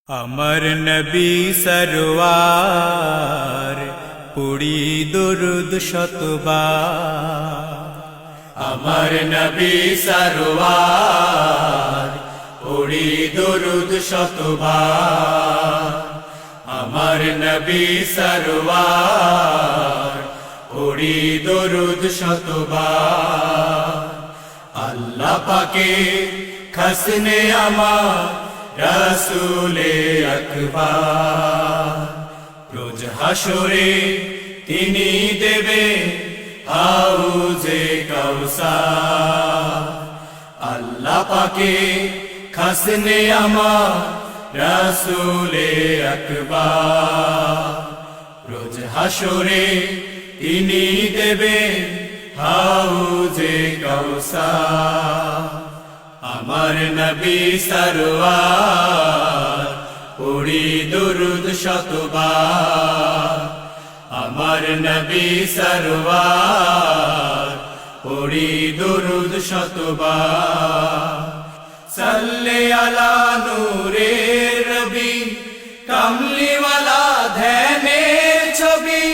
আমার নবী সরওয়ার পুরি দুরুদ শতবার। আমার নবী সরওয়ার পুরি দুরুদ শতবার। আমার নবী সরওয়ার পুরি দুরুদ শতবার। আল্লাহ পাকে খসনে আমার রসুলে আকবার। রোজ হাসরে তিনি দেবে হাউজে কাউসার। আল্লাহ পাকে খসনে আমার রসুলে আকবার। রোজ হাসরে তিনি দেবে হাউজে কাউসার। আমার নবী সরওয়ার পুরি দুরুদ শতবার। আমার নবী সরওয়ার পুরি দুরুদ শতবার। সাল্লি আলা নূরে রবি কামলিওয়ালা ধ্যানের ছবি।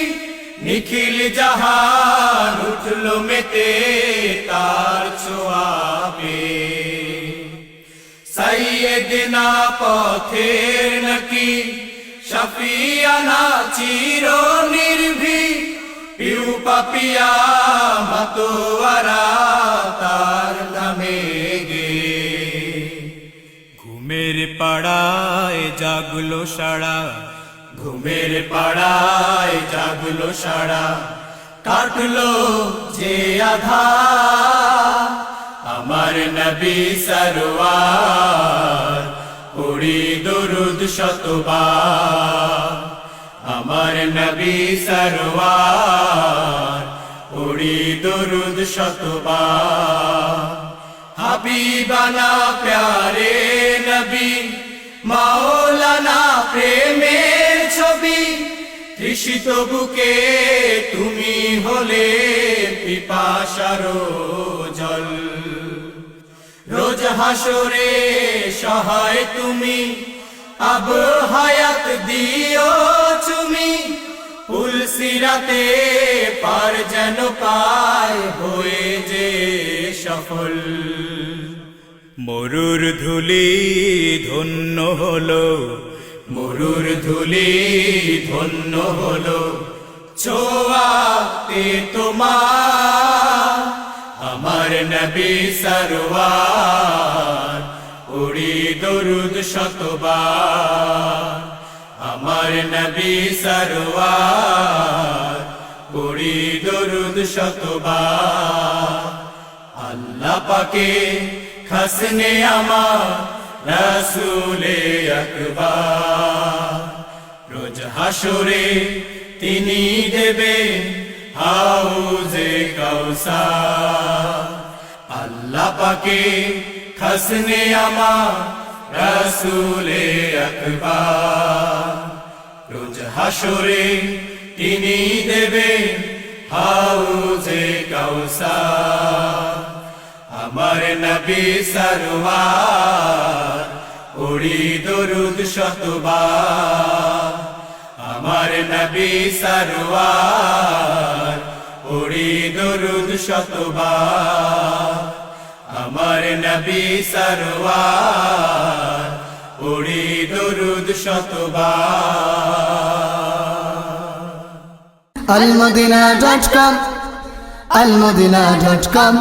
নিখিল জাহান উঠলো মেতে তার ছোঁয়াবে। সাইয়েদনা পথের নাকি শফিয়ানা চির নির্ভীক। পিউ পাপিয়া মাতোয়ারা তার নামে গে। ঘুমের পাড়ায় জাগলো সারা, ঘুমের পাড়ায় জাগলো সারা। কাটলো যে আধার আমার নবী সরওয়ার পুরি দুরুদ শতবার। আমার নবী সরওয়ার পুরি দুরুদ শতবার। হাবিবানা প্যারে নবী মাওলানা প্রেমের ছবি। তৃষিত বুকে তুমি হলে পিপাসারো জল। রোজ হাসরে সহায় তুমি আব হায়াত দিও তুমি। পুলসিরাতে পার যেন পায় হয়ে যে সফল। মরুর ধুলি ধন্য হলো, মরুর ধুলি ধন্য হলো ছোঁয়াতে তোমার। আমার নবী সরওয়ার পুরি দুরুদ শতবার। আমার নবী সরওয়ার পুরি দুরুদ শতবার। আল্লাহ পাকে খসনে আমার রসুলে আকবার। রোজ হাসরে তিনি দেবে হাউজে কাউসার। আল্লাহ পাকে খসনে আমার রসুলে আকবার। রোজ হাসরে তিনি দেবে হাউজে কাউসার। আমার নবী সরওয়ার পুরি দুরুদ শতবার। আমার নবী সরওয়ার পুরি দুরুদ শতবার। আমার নবী সরওয়ার পুরি দুরুদ শতবার। almadina.com